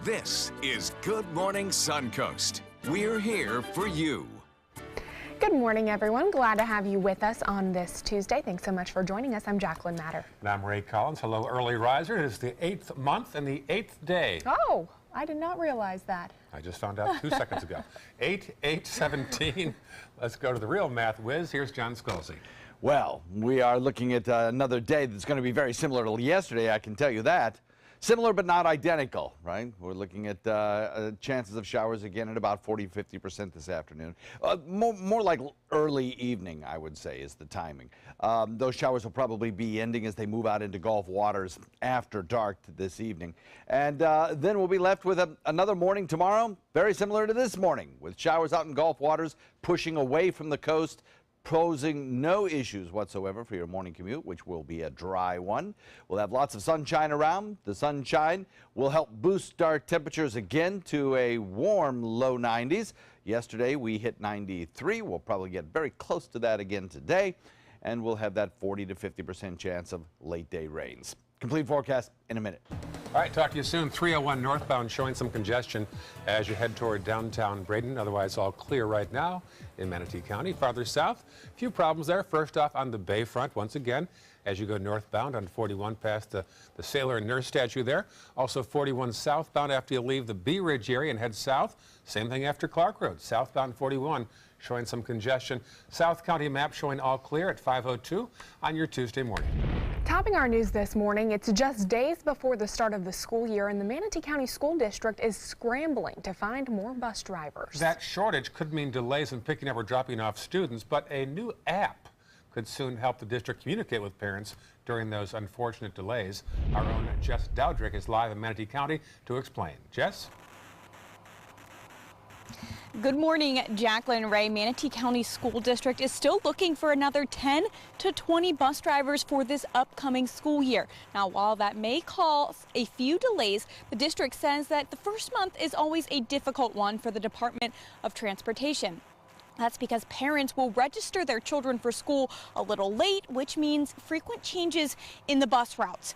This is Good Morning Suncoast. We're here for you. Good morning, everyone. Glad to have you with us on this Tuesday. Thanks so much for joining us. I'm Jacqueline Matter. And I'm Ray Collins. Hello, early riser. It is the 8th month and the 8th day. Oh, I did not realize that. I just found out 2 seconds ago. 8/8/17. Let's go to the real math whiz. Here's John Scalzi. Well, we are looking at another day that's going to be very similar to yesterday, I can tell you that. Similar but not identical, right? We're looking at chances of showers again at about 40–50% this afternoon. More like early evening, I would say, is the timing. Those showers will probably be ending as they move out into Gulf waters after dark this evening. And then we'll be left with another morning tomorrow, very similar to this morning, with showers out in Gulf waters pushing away from the coast, posing no issues whatsoever for your morning commute, which will be a dry one. We'll have lots of sunshine around. The sunshine will help boost our temperatures again to a warm low 90s. Yesterday we hit 93. We'll probably get very close to that again today, and we'll have that 40–50% chance of late day rains. Complete forecast in a minute. All right, talk to you soon. 301 northbound showing some congestion as you head toward downtown Braden. Otherwise, all clear right now in Manatee County. Farther south, a few problems there. First off, on the Bayfront, once again, as you go northbound on 41 past the sailor and nurse statue there. Also 41 southbound after you leave the Bee Ridge area and head south. Same thing after Clark Road. Southbound 41 showing some congestion. South County map showing all clear at 5:02 on your Tuesday morning. Topping our news this morning, it's just days before the start of the school year, and the Manatee County School District is scrambling to find more bus drivers. That shortage could mean delays in picking up or dropping off students, but a new app could soon help the district communicate with parents during those unfortunate delays. Our own Jess Dowdrick is live in Manatee County to explain. Jess? Good morning, Jacqueline. Ray. Manatee County School District is still looking for another 10 to 20 bus drivers for this upcoming school year. Now, while that may cause a few delays, the district says that the first month is always a difficult one for the Department of Transportation. That's because parents will register their children for school a little late, which means frequent changes in the bus routes.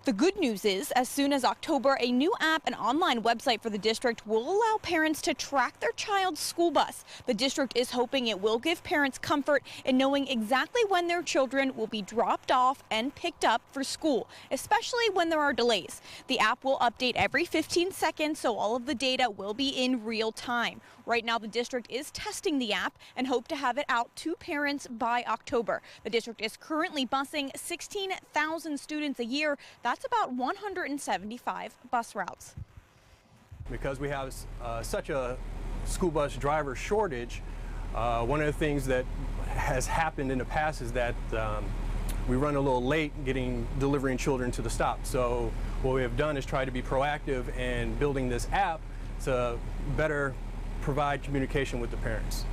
The good news is, as soon as October, a new app and online website for the district will allow parents to track their child's school bus. The district is hoping it will give parents comfort in knowing exactly when their children will be dropped off and picked up for school, especially when there are delays. The app will update every 15 seconds, so all of the data will be in real time. Right now, the district is testing the app and hope to have it out to parents by October. The district is currently busing 16,000 students a year. That's about 175 bus routes. Because we have such a school bus driver shortage, one of the things that has happened in the past is that we run a little late delivering children to the stop. So what we have done is try to be proactive in building this app to better provide communication with the parents.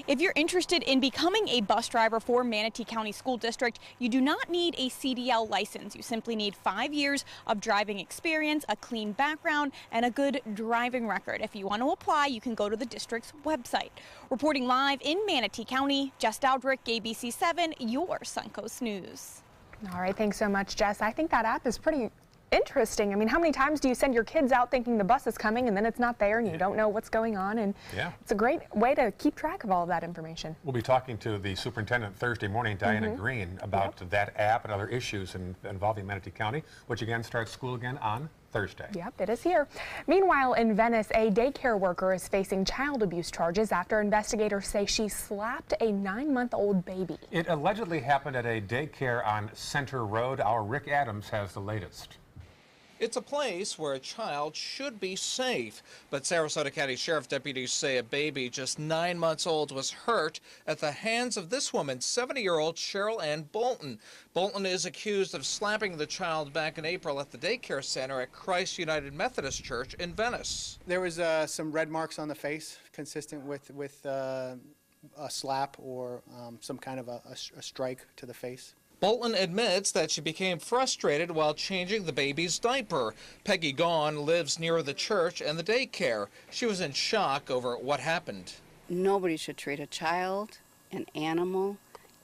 If you're interested in becoming a bus driver for Manatee County School District, you do not need a CDL license. You simply need 5 years of driving experience, a clean background, and a good driving record. If you want to apply, you can go to the district's website. Reporting live in Manatee County, Jess Dowdrick, ABC 7, your Suncoast News. All right, thanks so much, Jess. I think that app is pretty interesting. I mean, how many times do you send your kids out thinking the bus is coming and then it's not there and you don't know what's going on? And it's a great way to keep track of all of that information. We'll be talking to the superintendent Thursday morning, Diana Green, about that app and other issues involving Manatee County, which again starts school again on Thursday. Yep, it is here. Meanwhile, in Venice, a daycare worker is facing child abuse charges after investigators say she slapped a 9-month-old baby. It allegedly happened at a daycare on Center Road. Our Rick Adams has the latest. It's a place where a child should be safe, but Sarasota County Sheriff deputies say a baby just 9 months old was hurt at the hands of this woman, 70-year-old Cheryl Ann Bolton. Bolton is accused of slapping the child back in April at the daycare center at Christ United Methodist Church in Venice. There was some red marks on the face consistent with a slap or some kind of a strike to the face. Bolton admits that she became frustrated while changing the baby's diaper. Peggy Gaughan lives near the church and the daycare. She was in shock over what happened. Nobody should treat a child, an animal,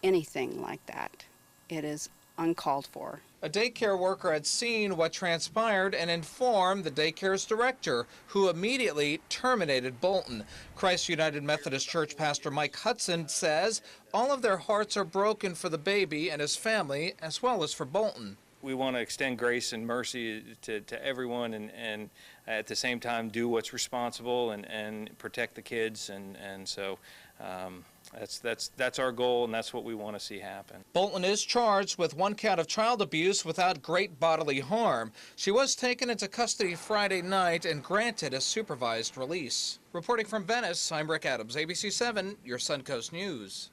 anything like that. It is uncalled for. A daycare worker had seen what transpired and informed the daycare's director, who immediately terminated Bolton. Christ United Methodist Church pastor Mike Hudson says all of their hearts are broken for the baby and his family, as well as for Bolton. We want to extend grace and mercy to everyone, and at the same time do what's responsible and protect the kids, and so that's our goal, and that's what we want to see happen. Bolton is charged with 1 count of child abuse without great bodily harm. She was taken into custody Friday night and granted a supervised release. Reporting from Venice, I'm Rick Adams, ABC 7, your Suncoast News.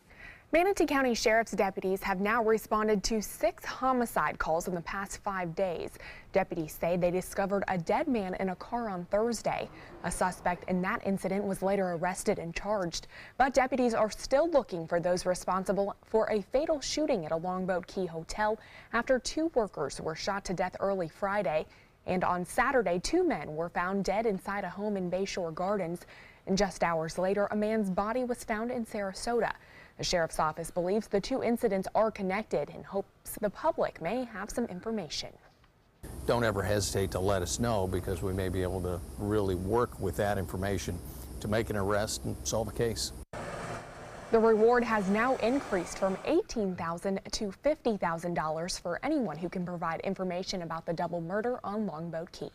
Manatee County Sheriff's deputies have now responded to 6 homicide calls in the past 5 days. Deputies say they discovered a dead man in a car on Thursday. A suspect in that incident was later arrested and charged, but deputies are still looking for those responsible for a fatal shooting at a Longboat Key hotel after 2 workers were shot to death early Friday. And on Saturday, 2 men were found dead inside a home in Bayshore Gardens. And just hours later, a man's body was found in Sarasota. The sheriff's office believes the 2 incidents are connected and hopes the public may have some information. Don't ever hesitate to let us know, because we may be able to really work with that information to make an arrest and solve a case. The reward has now increased from $18,000 to $50,000 for anyone who can provide information about the double murder on Longboat Key.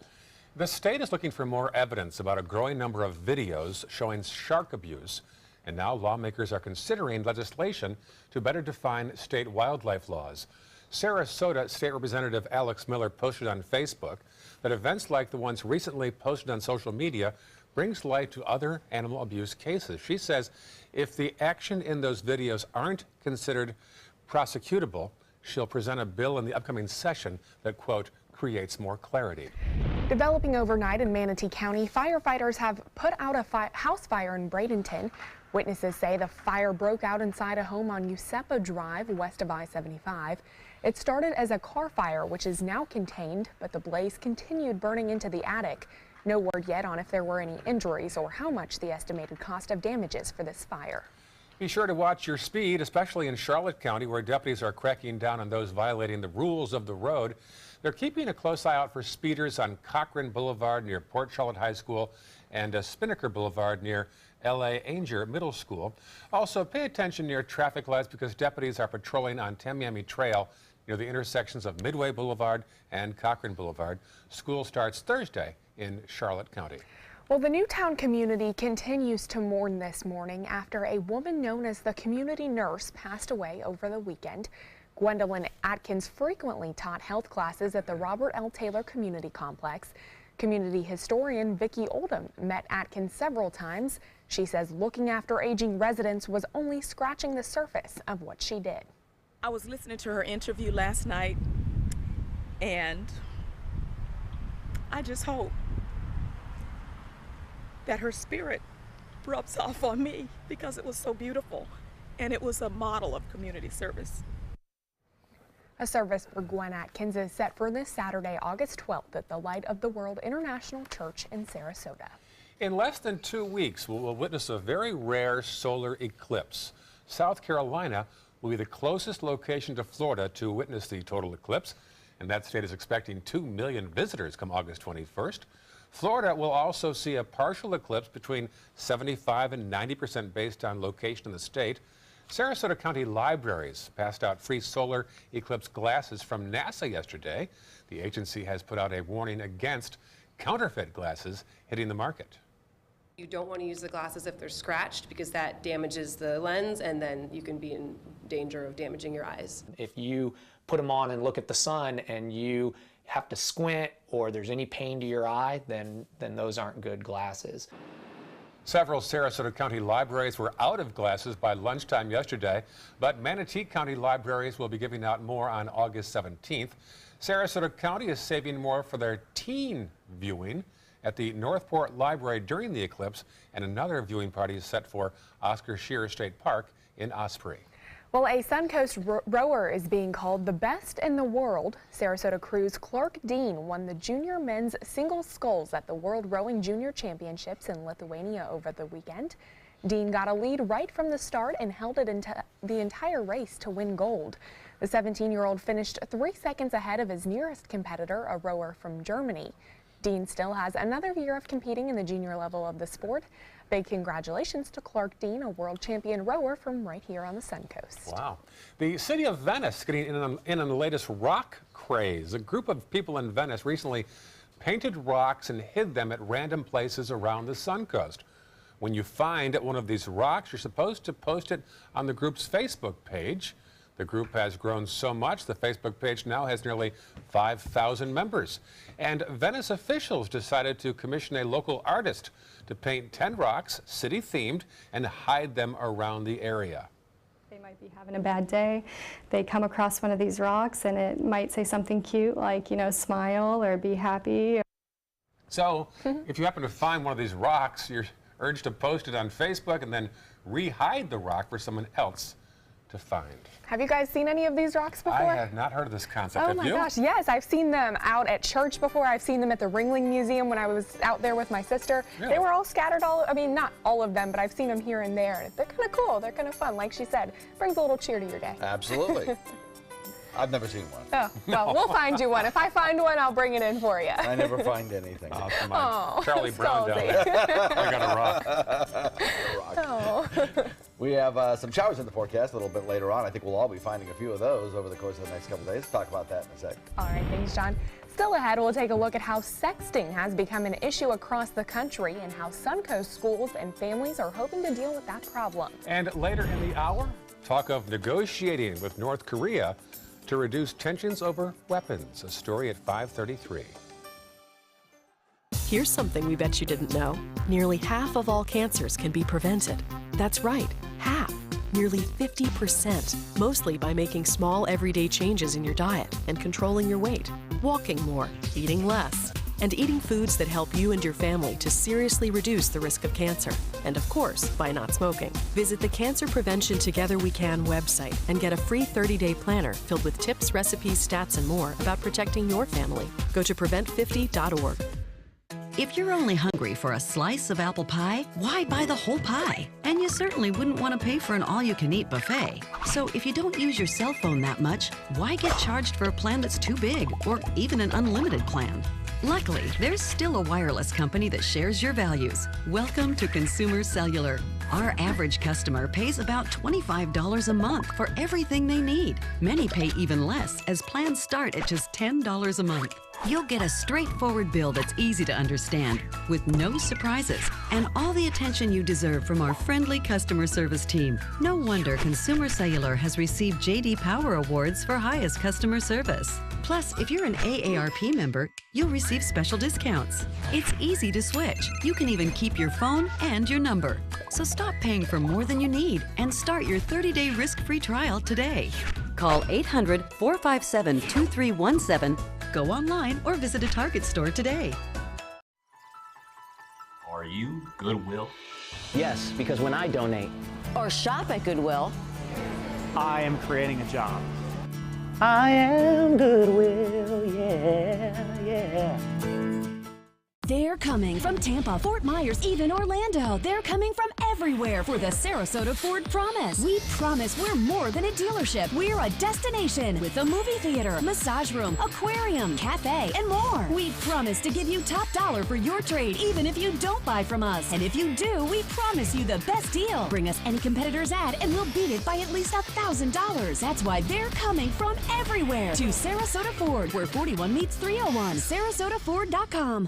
The state is looking for more evidence about a growing number of videos showing shark abuse. And now lawmakers are considering legislation to better define state wildlife laws. Sarasota State Representative Alex Miller posted on Facebook that events like the ones recently posted on social media brings light to other animal abuse cases. She says if the action in those videos aren't considered prosecutable, she'll present a bill in the upcoming session that, quote, creates more clarity. Developing overnight in Manatee County, firefighters have put out a house fire in Bradenton. Witnesses say the fire broke out inside a home on Usepa Drive, west of I-75. It started as a car fire, which is now contained, but the blaze continued burning into the attic. No word yet on if there were any injuries or how much the estimated cost of damages for this fire. Be sure to watch your speed, especially in Charlotte County, where deputies are cracking down on those violating the rules of the road. They're keeping a close eye out for speeders on Cochran Boulevard near Port Charlotte High School and Spinnaker Boulevard near L.A. Ainger Middle School. Also, pay attention near traffic lights because deputies are patrolling on Tamiami Trail near the intersections of Midway Boulevard and Cochran Boulevard. School starts Thursday in Charlotte County. Well, the Newtown community continues to mourn this morning after a woman known as the community nurse passed away over the weekend. Gwendolyn Atkins frequently taught health classes at the Robert L. Taylor Community Complex. Community historian Vicki Oldham met Atkins several times. She says looking after aging residents was only scratching the surface of what she did. I was listening to her interview last night, and I just hope that her spirit rubs off on me, because it was so beautiful and it was a model of community service. A service for Gwen Atkins is set for this Saturday, August 12th at the Light of the World International Church in Sarasota. In less than 2 weeks, we'll witness a very rare solar eclipse. South Carolina will be the closest location to Florida to witness the total eclipse, and that state is expecting 2 million visitors come August 21st. Florida will also see a partial eclipse between 75% and 90% based on location in the state. Sarasota County Libraries passed out free solar eclipse glasses from NASA yesterday. The agency has put out a warning against counterfeit glasses hitting the market. You don't want to use the glasses if they're scratched, because that damages the lens, and then you can be in danger of damaging your eyes. If you put them on and look at the sun and you have to squint or there's any pain to your eye, then those aren't good glasses. Several Sarasota County libraries were out of glasses by lunchtime yesterday, but Manatee County libraries will be giving out more on August 17th. Sarasota County is saving more for their teen viewing at the Northport Library during the eclipse, and another viewing party is set for Oscar Shearer State Park in Osprey. Well, a Suncoast rower is being called the best in the world. Sarasota crew's Clark Dean won the junior men's single sculls at the World Rowing Junior Championships in Lithuania over the weekend. Dean got a lead right from the start and held it into the entire race to win gold. The 17-year-old finished 3 seconds ahead of his nearest competitor, a rower from Germany. Dean still has another year of competing in the junior level of the sport. Big congratulations to Clark Dean, a world champion rower from right here on the Suncoast. Wow. The city of Venice getting in on the latest rock craze. A group of people in Venice recently painted rocks and hid them at random places around the Suncoast. When you find one of these rocks, you're supposed to post it on the group's Facebook page. The group has grown so much, the Facebook page now has nearly 5,000 members. And Venice officials decided to commission a local artist to paint 10 rocks, city-themed, and hide them around the area. They might be having a bad day. They come across one of these rocks and it might say something cute like, you know, smile or be happy. So if you happen to find one of these rocks, you're urged to post it on Facebook and then re-hide the rock for someone else to find. Have you guys seen any of these rocks before? I had not heard of this concept. Oh my gosh, yes, I've seen them out at church before. I've seen them at the Ringling Museum when I was out there with my sister. Really? They were all scattered I mean, not all of them, but I've seen them here and there. They're kind of cool. They're kind of fun. Like she said, brings a little cheer to your day. Absolutely. I've never seen one. Oh, well, we'll find you one. If I find one, I'll bring it in for you. I never find anything. Oh, come on. Charlie Brown down there. I got a rock. Oh. We have some showers in the forecast a little bit later on. I think we'll all be finding a few of those over the course of the next couple of days. Talk about that in a sec. All right, thanks, John. Still ahead, we'll take a look at how sexting has become an issue across the country and how Suncoast schools and families are hoping to deal with that problem. And later in the hour, talk of negotiating with North Korea to reduce tensions over weapons. A story at 5:33. Here's something we bet you didn't know. Nearly half of all cancers can be prevented. That's right, half. Nearly 50%, mostly by making small everyday changes in your diet and controlling your weight, walking more, eating less, and eating foods that help you and your family to seriously reduce the risk of cancer. And of course, by not smoking. Visit the Cancer Prevention Together We Can website and get a free 30-day planner filled with tips, recipes, stats, and more about protecting your family. Go to prevent50.org. If you're only hungry for a slice of apple pie, why buy the whole pie? And you certainly wouldn't want to pay for an all-you-can-eat buffet. So if you don't use your cell phone that much, why get charged for a plan that's too big or even an unlimited plan? Luckily, there's still a wireless company that shares your values. Welcome to Consumer Cellular. Our average customer pays about $25 a month for everything they need. Many pay even less, as plans start at just $10 a month. You'll get a straightforward bill that's easy to understand, with no surprises, and all the attention you deserve from our friendly customer service team. No wonder Consumer Cellular has received J.D. Power Awards for highest customer service. Plus, if you're an AARP member, you'll receive special discounts. It's easy to switch. You can even keep your phone and your number. So stop paying for more than you need and start your 30-day risk-free trial today. Call 800-457-2317, go online, or visit a Target store today. Are you Goodwill? Yes, because when I donate or shop at Goodwill, I am creating a job. I am Goodwill, yeah. They're coming from Tampa, Fort Myers, even Orlando. They're coming from everywhere for the Sarasota Ford Promise. We promise we're more than a dealership. We're a destination with a movie theater, massage room, aquarium, cafe, and more. We promise to give you top dollar for your trade, even if you don't buy from us. And if you do, we promise you the best deal. Bring us any competitor's ad and we'll beat it by at least $1,000. That's why they're coming from everywhere to Sarasota Ford, where 41 meets 301. SarasotaFord.com.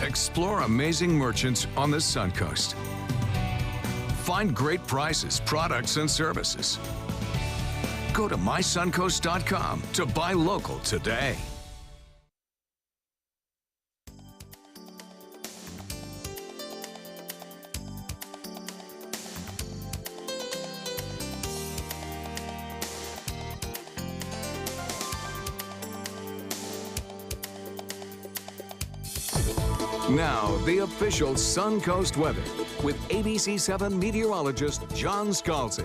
Explore amazing merchants on the Suncoast. Find great prices, products, and services. Go to mysuncoast.com to buy local today. Now, the official Suncoast weather with ABC 7 meteorologist John Scalzi.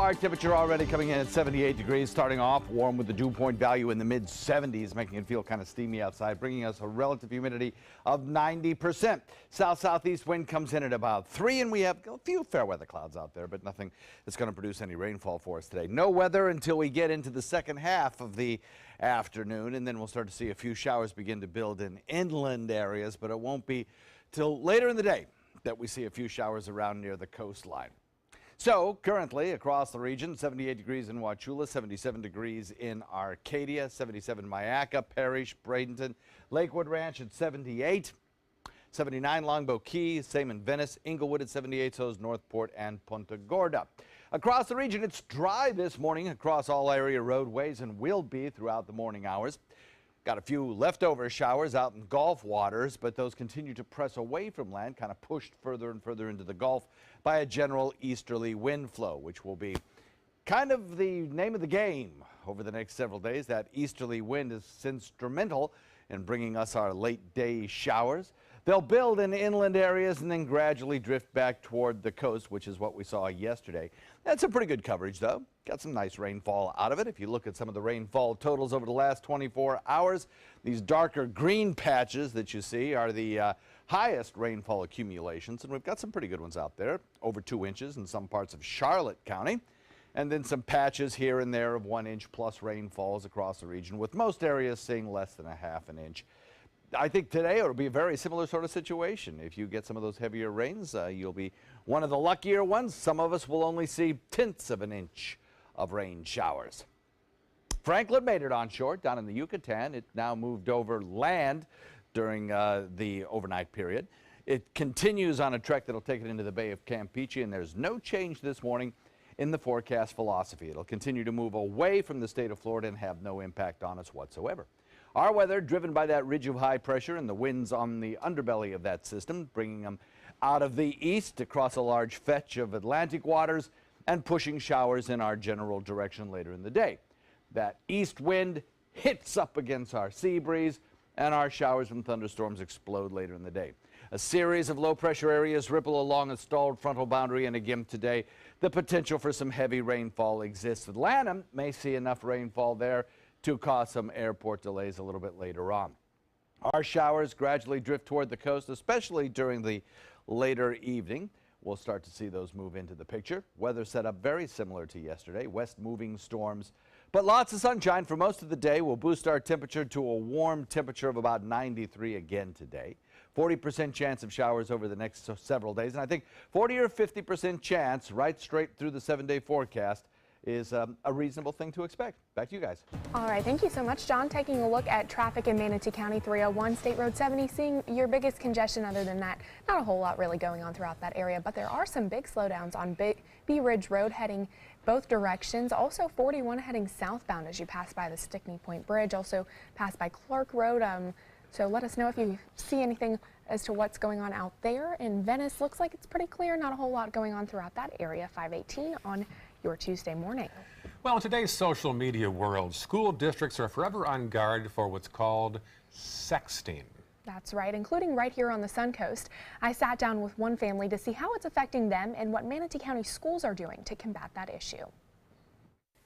our temperature already coming in at 78 degrees, starting off warm with the dew point value in the mid-70s, making it feel kind of steamy outside, bringing us a relative humidity of 90%. South-southeast wind comes in at about 3, and we have a few fair weather clouds out there, but nothing that's going to produce any rainfall for us today. No weather until we get into the second half of the afternoon, and then we'll start to see a few showers begin to build in inland areas, but it won't be till later in the day that we see a few showers around near the coastline. So currently across the region, 78 degrees in Wauchula, 77 degrees in Arcadia, 77 Mayaca, Parrish, Bradenton, Lakewood Ranch at 78, 79 Longboat Key, same in Venice, Inglewood at 78, so is Northport and Punta Gorda. Across the region, it's dry this morning across all area roadways and will be throughout the morning hours. Got a few leftover showers out in Gulf waters, but those continue to press away from land, kind of pushed further and further into the Gulf by a general easterly wind flow, which will be kind of the name of the game over the next several days. That easterly wind is instrumental in bringing us our late day showers. They'll build in inland areas and then gradually drift back toward the coast, which is what we saw yesterday. That's a pretty good coverage, though. Got some nice rainfall out of it. If you look at some of the rainfall totals over the last 24 hours, these darker green patches that you see are the highest rainfall accumulations, and we've got some pretty good ones out there, over 2 inches in some parts of Charlotte County, and then some patches here and there of 1 inch plus rainfalls across the region, with most areas seeing less than a half an inch. I think today it'll be a very similar sort of situation. If you get some of those heavier rains, you'll be one of the luckier ones. Some of us will only see tenths of an inch of rain showers. Franklin made it onshore down in the Yucatan. It now moved over land during the overnight period. It continues on a trek that'll take it into the Bay of Campeche, and there's no change this morning in the forecast philosophy. It'll continue to move away from the state of Florida and have no impact on us whatsoever. Our weather driven by that ridge of high pressure and the winds on the underbelly of that system, bringing them out of the east across a large fetch of Atlantic waters and pushing showers in our general direction later in the day. That east wind hits up against our sea breeze, and our showers and thunderstorms explode later in the day. A series of low pressure areas ripple along a stalled frontal boundary, and again today the potential for some heavy rainfall exists. Atlanta may see enough rainfall there to cause some airport delays a little bit later on. Our showers gradually drift toward the coast, especially during the later evening. We'll start to see those move into the picture. Weather set up very similar to yesterday, west moving storms, but lots of sunshine for most of the day will boost our temperature to a warm temperature of about 93 again today. 40% chance of showers over the next several days, and I think 40 or 50% chance right straight through the 7-day forecast is a reasonable thing to expect. Back to you guys. All right, thank you so much, John. Taking a look at traffic in Manatee County, 301 State Road 70, seeing your biggest congestion. Other than that, not a whole lot really going on throughout that area, but there are some big slowdowns on Bee Ridge Road heading both directions. Also 41 heading southbound as you pass by the Stickney Point Bridge, also pass by Clark Road. So let us know if you see anything as to what's going on out there. In Venice, looks like it's pretty clear. Not a whole lot going on throughout that area. 518 on your Tuesday morning. Well, in today's social media world, school districts are forever on guard for what's called sexting. That's right, including right here on the Suncoast. I sat down with one family to see how it's affecting them and what Manatee County schools are doing to combat that issue.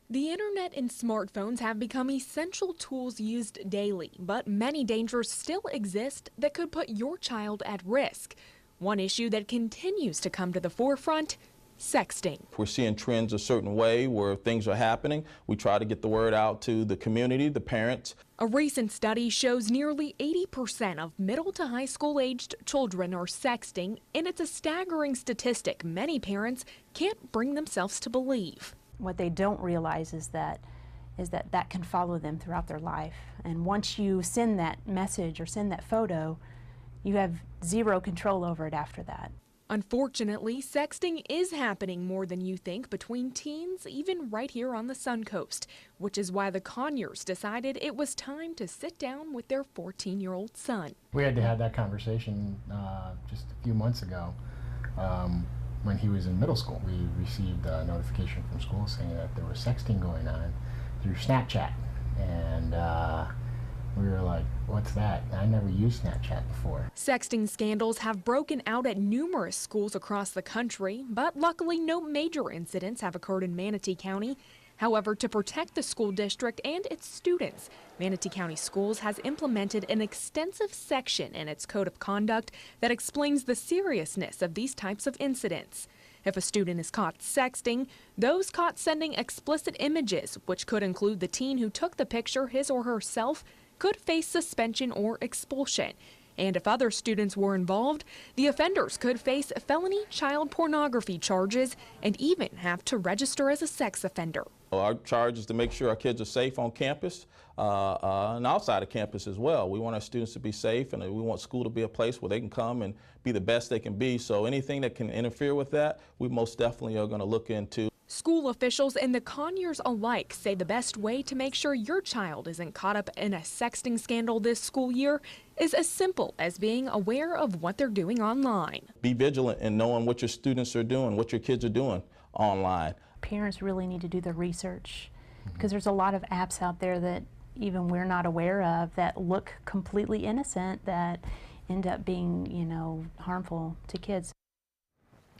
The internet and smartphones have become essential tools used daily, but many dangers still exist that could put your child at risk. One issue that continues to come to the forefront: sexting. If we're seeing trends a certain way where things are happening, we try to get the word out to the community, the parents. A recent study shows nearly 80% of middle to high school aged children are sexting, and it's a staggering statistic many parents can't bring themselves to believe. What they don't realize is that can follow them throughout their life. And once you send that message or send that photo, you have zero control over it after that. Unfortunately, sexting is happening more than you think between teens, even right here on the Suncoast, which is why the Conyers decided it was time to sit down with their 14-year-old son. We had to have that conversation just a few months ago when he was in middle school. We received a notification from school saying that there was sexting going on through Snapchat. And We were like, what's that? I never used Snapchat before. Sexting scandals have broken out at numerous schools across the country, but luckily no major incidents have occurred in Manatee County. However, to protect the school district and its students, Manatee County Schools has implemented an extensive section in its code of conduct that explains the seriousness of these types of incidents. If a student is caught sexting, those caught sending explicit images, which could include the teen who took the picture, his or herself, could face suspension or expulsion. And if other students were involved, the offenders could face felony child pornography charges and even have to register as a sex offender. Our charge is to make sure our kids are safe on campus and outside of campus as well. We want our students to be safe, and we want school to be a place where they can come and be the best they can be. So anything that can interfere with that, we most definitely are going to look into. School officials and the Conyers alike say the best way to make sure your child isn't caught up in a sexting scandal this school year is as simple as being aware of what they're doing online. Be vigilant in knowing what your students are doing, what your kids are doing online. Parents really need to do their research because there's a lot of apps out there that even we're not aware of that look completely innocent that end up being, you know, harmful to kids.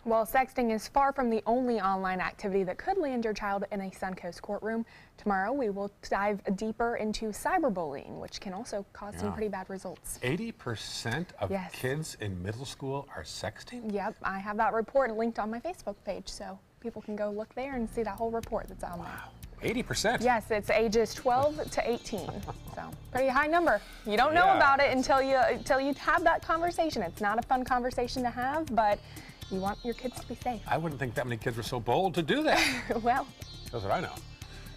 Well, sexting is far from the only online activity that could land your child in a Suncoast courtroom. Tomorrow, we will dive deeper into cyberbullying, which can also cause some pretty bad results. 80% of kids in middle school are sexting? Yep, I have that report linked on my Facebook page, so people can go look there and see that whole report that's on there. 80%? Yes, it's ages 12 to 18, so pretty high number. You don't know about it until you have that conversation. It's not a fun conversation to have, but you want your kids to be safe. I wouldn't think that many kids were so bold to do that. Well, that's what I know.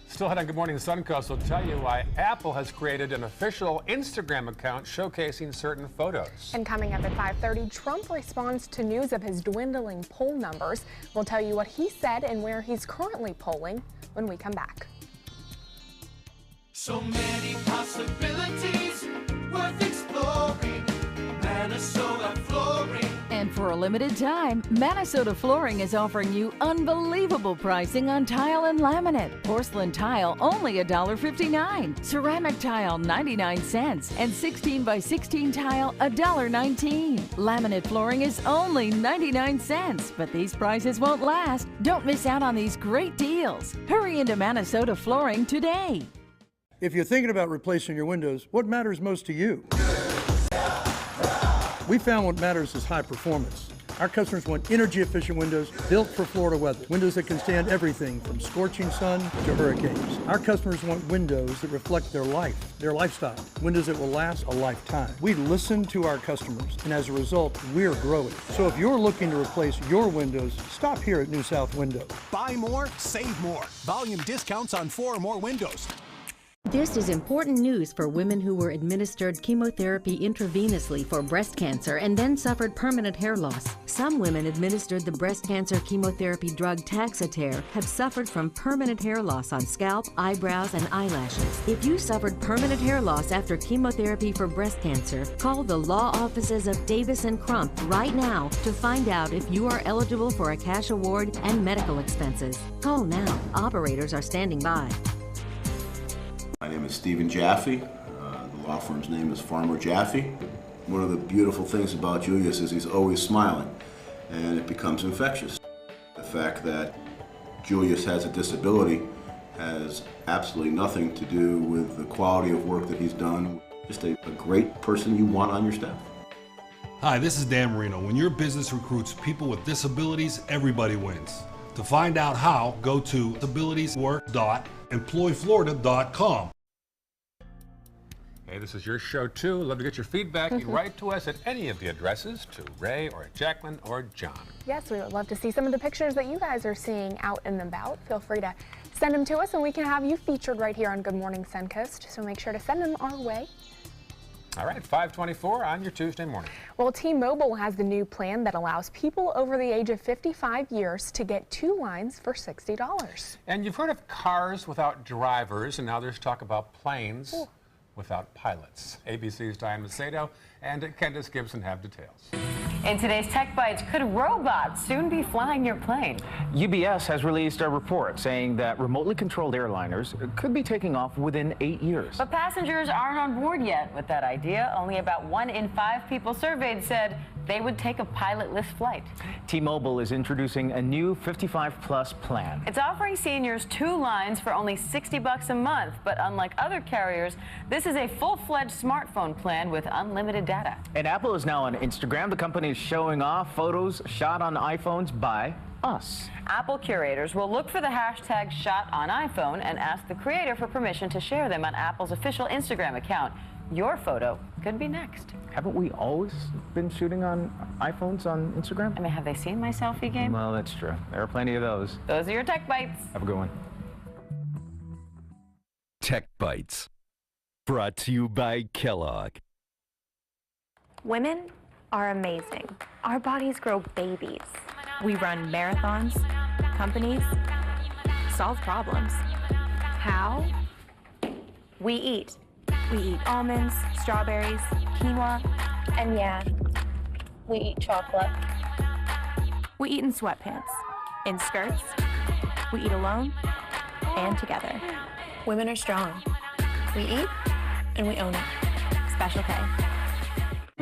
Still ahead on Good Morning Suncoast, will tell you why Apple has created an official Instagram account showcasing certain photos. And coming up at 5:30, Trump responds to news of his dwindling poll numbers. We'll tell you what he said and where he's currently polling when we come back. So many possibilities worth exploring. Minnesota Flooring. And for a limited time, Minnesota Flooring is offering you unbelievable pricing on tile and laminate. Porcelain tile only $1.59. Ceramic tile 99 cents. And 16 by 16 tile $1.19. Laminate flooring is only 99 cents. But these prices won't last. Don't miss out on these great deals. Hurry into Minnesota Flooring today. If you're thinking about replacing your windows, what matters most to you? We found what matters is high performance. Our customers want energy-efficient windows built for Florida weather. Windows that can stand everything from scorching sun to hurricanes. Our customers want windows that reflect their life, their lifestyle. Windows that will last a lifetime. We listen to our customers, and as a result, we're growing. So if you're looking to replace your windows, stop here at New South Window. Buy more, save more. Volume discounts on 4 or more windows. This is important news for women who were administered chemotherapy intravenously for breast cancer and then suffered permanent hair loss. Some women administered the breast cancer chemotherapy drug Taxotere have suffered from permanent hair loss on scalp, eyebrows, and eyelashes. If you suffered permanent hair loss after chemotherapy for breast cancer, call the law offices of Davis & Crump right now to find out if you are eligible for a cash award and medical expenses. Call now. Operators are standing by. My name is Stephen Jaffe. The law firm's name is Farmer Jaffe. One of the beautiful things about Julius is he's always smiling, and it becomes infectious. The fact that Julius has a disability has absolutely nothing to do with the quality of work that he's done. Just a great person you want on your staff. Hi, this is Dan Marino. When your business recruits people with disabilities, everybody wins. To find out how, go to disabilitieswork.employflorida.com. Hey, this is your show too. Love to get your feedback. You can write to us at any of the addresses, to Ray or Jacqueline or John. Yes, we would love to see some of the pictures that you guys are seeing out and about. Feel free to send them to us and we can have you featured right here on Good Morning Suncoast. So make sure to send them our way. All right, 5:24 on your Tuesday morning. Well, T-Mobile has the new plan that allows people over the age of 55 years to get 2 lines for $60. And you've heard of cars without drivers, and now there's talk about planes without pilots. ABC's Diane Macedo and Candace Gibson have details. In today's Tech Bites, could robots soon be flying your plane? UBS has released a report saying that remotely controlled airliners could be taking off within 8 years. But passengers aren't on board yet with that idea. Only about 1 in 5 people surveyed said they would take a pilotless flight. T-Mobile is introducing a new 55-plus plan. It's offering seniors 2 lines for only $60 a month, but unlike other carriers, this is a full-fledged smartphone plan with unlimited data. And Apple is now on Instagram. The company is showing off photos shot on iPhones by us. Apple curators will look for the hashtag shot on iPhone and ask the creator for permission to share them on Apple's official Instagram account. Your photo could be next. Haven't we always been shooting on iPhones on Instagram? I mean, have they seen my selfie game? Well, that's true. There are plenty of those. Those are your Tech Bites. Have a good one. Tech Bites. Brought to you by Kellogg. Women are amazing. Our bodies grow babies. We run marathons, companies, solve problems. How? We eat. We eat almonds, strawberries, quinoa, and yeah, we eat chocolate. We eat in sweatpants, in skirts. We eat alone and together. Women are strong. We eat and we own it. Special K.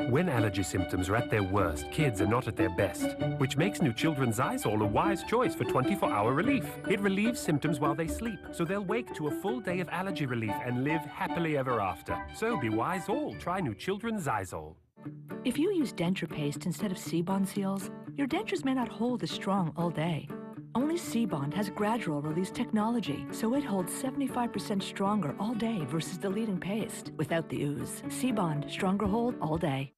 When allergy symptoms are at their worst, kids are not at their best, which makes New Children's Zysol a wise choice for 24-hour relief. It relieves symptoms while they sleep, so they'll wake to a full day of allergy relief and live happily ever after. So be wise all. Try New Children's Zysol. If you use denture paste instead of C-Bond seals, your dentures may not hold as strong all day. Only C-Bond has gradual release technology, so it holds 75% stronger all day versus the leading paste without the ooze. C-Bond, stronger hold all day.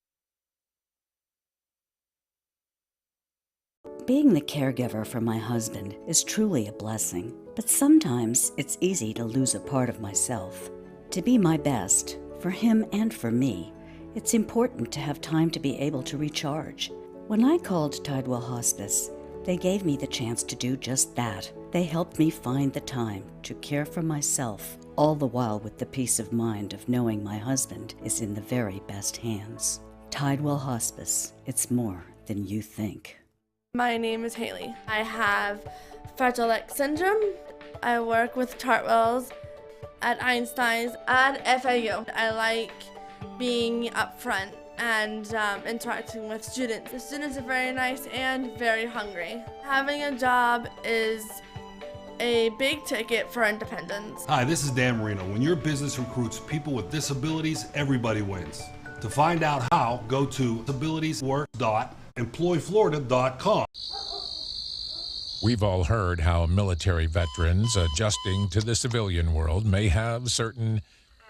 Being the caregiver for my husband is truly a blessing, but sometimes it's easy to lose a part of myself. To be my best, for him and for me, it's important to have time to be able to recharge. When I called Tidewell Hospice, they gave me the chance to do just that. They helped me find the time to care for myself, all the while with the peace of mind of knowing my husband is in the very best hands. Tidewell Hospice, it's more than you think. My name is Haley. I have Fragile X syndrome. I work with Chartwells at Einstein's and FAU. I like being up front and interacting with students. The students are very nice and very hungry. Having a job is a big ticket for independence. Hi, this is Dan Marino. When your business recruits people with disabilities, everybody wins. To find out how, go to disabilitieswork.employflorida.com. We've all heard how military veterans adjusting to the civilian world may have certain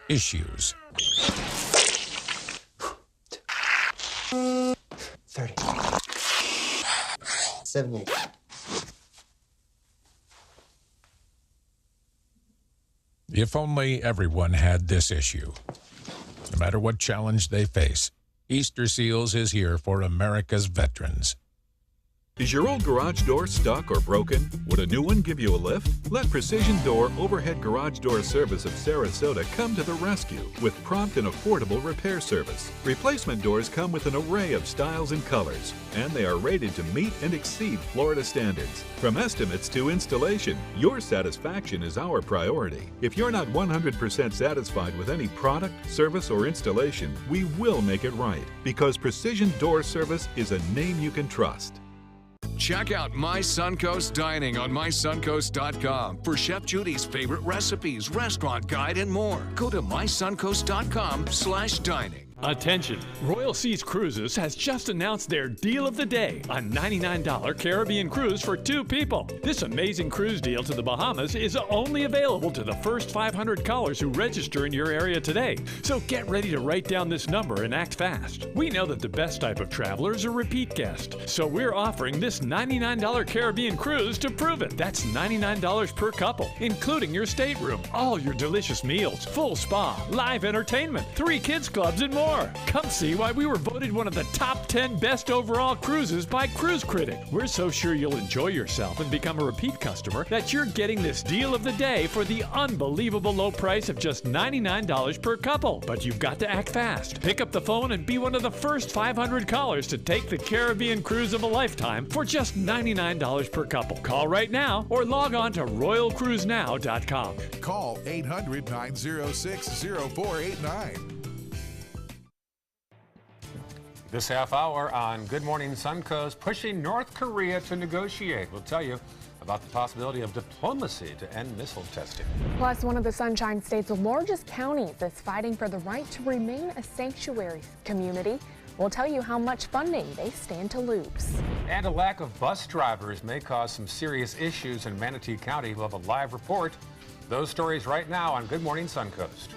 issues. 30. 78. If only everyone had this issue. No matter what challenge they face, Easter Seals is here for America's veterans. Is your old garage door stuck or broken? Would a new one give you a lift? Let Precision Door Overhead Garage Door Service of Sarasota come to the rescue with prompt and affordable repair service. Replacement doors come with an array of styles and colors, and they are rated to meet and exceed Florida standards. From estimates to installation, your satisfaction is our priority. If you're not 100% satisfied with any product, service, or installation, we will make it right, because Precision Door Service is a name you can trust. Check out My Suncoast Dining on mysuncoast.com for Chef Judy's favorite recipes, restaurant guide, and more. Go to mysuncoast.com/dining. Attention! Royal Seas Cruises has just announced their deal of the day, a $99 Caribbean cruise for 2 people. This amazing cruise deal to the Bahamas is only available to the first 500 callers who register in your area today. So get ready to write down this number and act fast. We know that the best type of traveler is a repeat guest, so we're offering this $99 Caribbean cruise to prove it. That's $99 per couple, including your stateroom, all your delicious meals, full spa, live entertainment, 3 kids clubs, and more. more. Come see why we were voted one of the top 10 best overall cruises by Cruise Critic. We're so sure you'll enjoy yourself and become a repeat customer that you're getting this deal of the day for the unbelievable low price of just $99 per couple. But you've got to act fast. Pick up the phone and be one of the first 500 callers to take the Caribbean cruise of a lifetime for just $99 per couple. Call right now or log on to royalcruisenow.com. Call 800-906-0489. This half hour on Good Morning Suncoast, pushing North Korea to negotiate. We'll tell you about the possibility of diplomacy to end missile testing. Plus, one of the Sunshine State's largest counties is fighting for the right to remain a sanctuary community. We'll tell you how much funding they stand to lose. And a lack of bus drivers may cause some serious issues in Manatee County. We'll have a live report. Those stories right now on Good Morning Suncoast.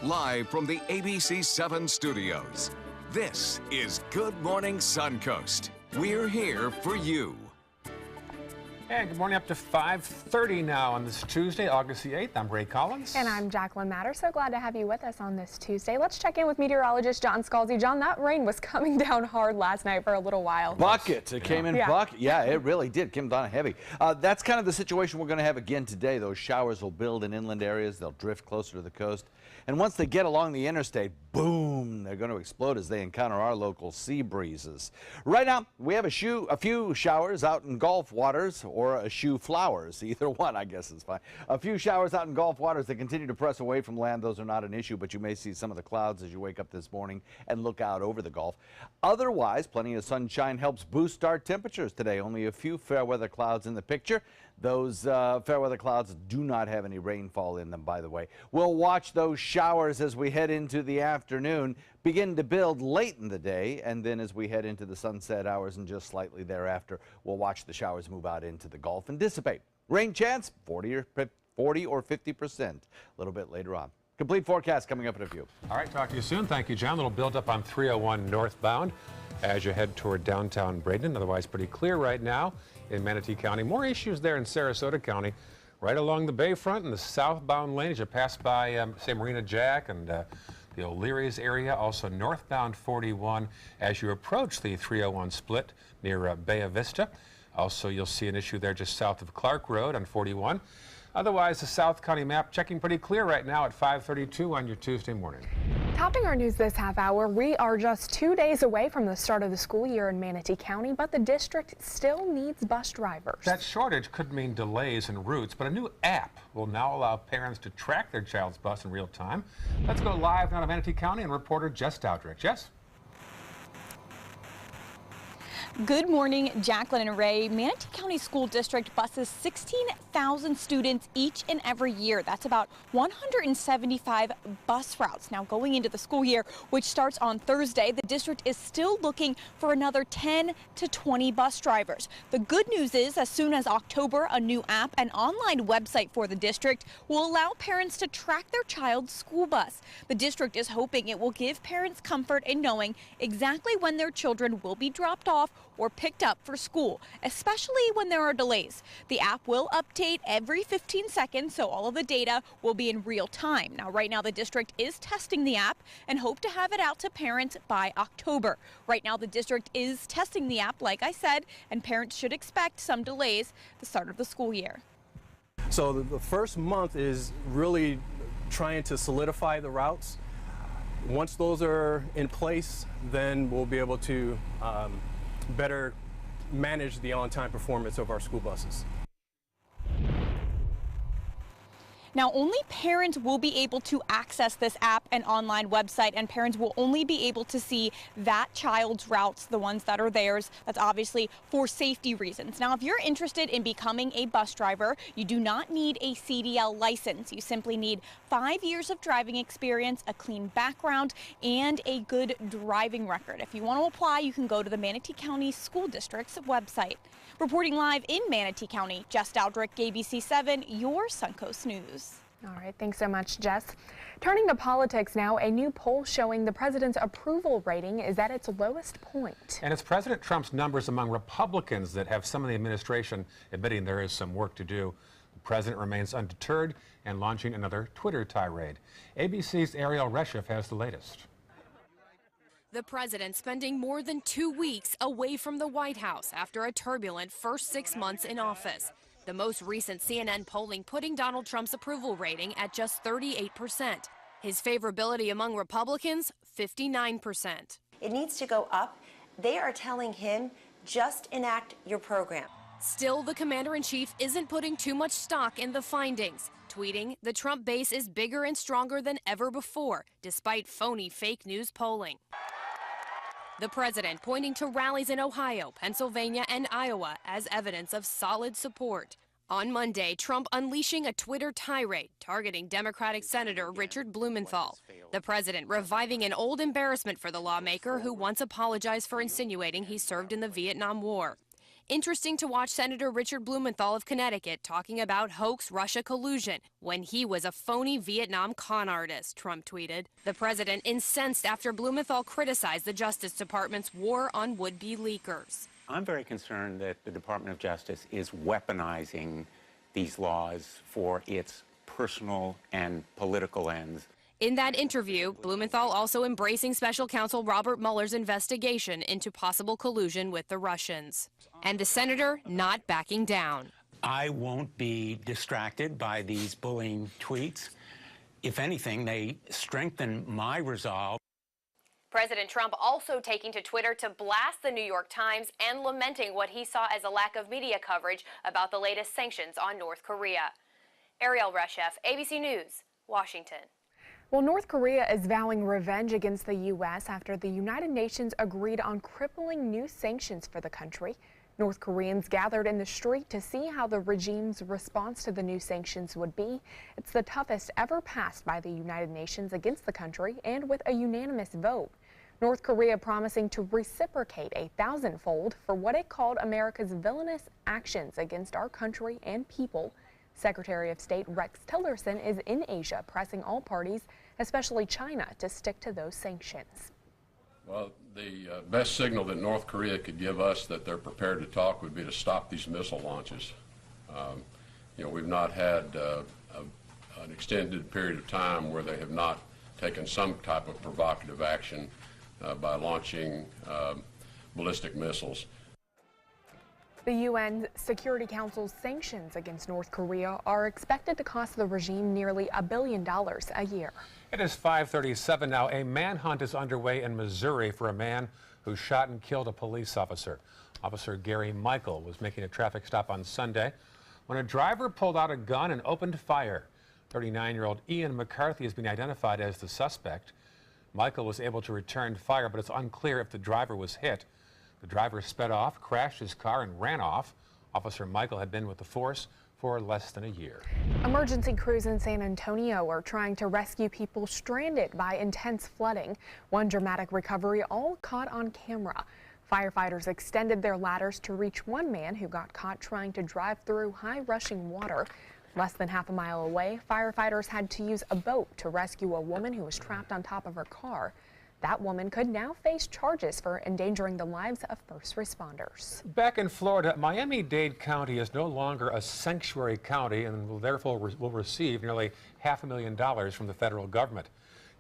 Live from the ABC 7 studios, this is Good Morning Suncoast. We're here for you. And good morning, up to 5:30 now on this Tuesday, August the 8th. I'm Ray Collins. And I'm Jacqueline Matter. So glad to have you with us on this Tuesday. Let's check in with meteorologist John Scalzi. John, that rain was coming down hard last night for a little while. Buckets. It came in bucket. Yeah, it really did. Came down heavy. That's kind of the situation we're going to have again today. Those showers will build in inland areas. They'll drift closer to the coast. And once they get along the interstate, boom, they're going to explode as they encounter our local sea breezes. Right now, we have a few showers out in Gulf waters, or a shoe flowers. Either one, I guess, is fine. A few showers out in Gulf waters that continue to press away from land. Those are not an issue, but you may see some of the clouds as you wake up this morning and look out over the Gulf. Otherwise, plenty of sunshine helps boost our temperatures today. Only a few fair weather clouds in the picture. Those fair weather clouds do not have any rainfall in them, by the way. We'll watch those showers as we head into the afternoon, begin to build late in the day, and then as we head into the sunset hours and just slightly thereafter, we'll watch the showers move out into the Gulf and dissipate. Rain chance, 40 or 50%, a little bit later on. Complete forecast coming up in a few. All right, talk to you soon. Thank you, John. A little build up on 301 northbound as you head toward downtown Braden. Otherwise, pretty clear right now in Manatee County. More issues there in Sarasota County, right along the bayfront in the southbound lane as you pass by, say, Marina Jack and the O'Leary's area. Also northbound 41 as you approach the 301 split near Bay Vista. Also, you'll see an issue there just south of Clark Road on 41. Otherwise, the South County map checking pretty clear right now at 5:32 on your Tuesday morning. Topping our news this half hour, we are just 2 days away from the start of the school year in Manatee County, but the district still needs bus drivers. That shortage could mean delays in routes, but a new app will now allow parents to track their child's bus in real time. Let's go live now to Manatee County and reporter Jess Dowdrick. Jess? Good morning, Jacqueline and Ray. Manatee County School District buses 16,000 students each and every year. That's about 175 bus routes. Now, going into the school year, which starts on Thursday, the district is still looking for another 10 to 20 bus drivers. The good news is, as soon as October, a new app and online website for the district will allow parents to track their child's school bus. The district is hoping it will give parents comfort in knowing exactly when their children will be dropped off or picked up for school, especially when there are delays. The app will update every 15 seconds, so all of the data will be in real time. Now, right now, the district is testing the app and hope to have it out to parents by October. Right now, the district is testing the app, like I said, and parents should expect some delays at the start of the school year. So the first month is really trying to solidify the routes. Once those are in place, then we'll be able to better manage the on-time performance of our school buses. Now, only parents will be able to access this app and online website, and parents will only be able to see that child's routes, the ones that are theirs. That's obviously for safety reasons. Now, if you're interested in becoming a bus driver, you do not need a CDL license. You simply need 5 years of driving experience, a clean background, and a good driving record. If you want to apply, you can go to the Manatee County School District's website. Reporting live in Manatee County, Jess Dowdrick, ABC 7, your Suncoast News. All right, thanks so much, Jess. Turning to politics now, a new poll showing the president's approval rating is at its lowest point. And it's President Trump's numbers among Republicans that have some of the administration admitting there is some work to do. The president remains undeterred and launching another Twitter tirade. ABC's Ariel Reshef has the latest. The president spending more than 2 weeks away from the White House after a turbulent first 6 months in office. The most recent CNN polling putting Donald Trump's approval rating at just 38%. His favorability among Republicans, 59%. It needs to go up. They are telling him, just enact your program. Still, the commander-in-chief isn't putting too much stock in the findings, tweeting, the Trump base is bigger and stronger than ever before, despite phony fake news polling. The president pointing to rallies in Ohio, Pennsylvania, and Iowa as evidence of solid support. On Monday, Trump unleashing a Twitter tirade targeting Democratic Senator Richard Blumenthal. The president reviving an old embarrassment for the lawmaker who once apologized for insinuating he served in the Vietnam War. Interesting to watch Senator Richard Blumenthal of Connecticut talking about hoax Russia collusion when he was a phony Vietnam con artist, Trump tweeted. The president incensed after Blumenthal criticized the Justice Department's war on would-be leakers. I'm very concerned that the Department of Justice is weaponizing these laws for its personal and political ends. In that interview, Blumenthal also embracing special counsel Robert Mueller's investigation into possible collusion with the Russians. And the senator not backing down. I won't be distracted by these bullying tweets. If anything, they strengthen my resolve. President Trump also taking to Twitter to blast the New York Times and lamenting what he saw as a lack of media coverage about the latest sanctions on North Korea. Ariel Reshef, ABC News, Washington. Well, North Korea is vowing revenge against the U.S. after the United Nations agreed on crippling new sanctions for the country. North Koreans gathered in the street to see how the regime's response to the new sanctions would be. It's the toughest ever passed by the United Nations against the country, and with a unanimous vote. North Korea promising to reciprocate 1,000-fold for what it called America's villainous actions against our country and people. Secretary of State Rex Tillerson is in Asia, pressing all parties, especially China, to stick to those sanctions. Well, the best signal that North Korea could give us that they're prepared to talk would be to stop these missile launches. You know, we've not had an extended period of time where they have not taken some type of provocative action by launching ballistic missiles. The UN Security Council's sanctions against North Korea are expected to cost the regime nearly $1 billion a year. It is 5:37 now. A manhunt is underway in Missouri for a man who shot and killed a police officer. Officer Gary Michael was making a traffic stop on Sunday when a driver pulled out a gun and opened fire. 39-year-old Ian McCarthy has been identified as the suspect. Michael was able to return fire, but it's unclear if the driver was hit. The driver sped off, crashed his car, and ran off. Officer Michael had been with the force for less than a year. Emergency crews in San Antonio are trying to rescue people stranded by intense flooding. One dramatic recovery all caught on camera. Firefighters extended their ladders to reach one man who got caught trying to drive through high rushing water. Less than half a mile away, firefighters had to use a boat to rescue a woman who was trapped on top of her car. That woman could now face charges for endangering the lives of first responders. Back in Florida, Miami-Dade County is no longer a sanctuary county and will therefore receive nearly $500,000 from the federal government.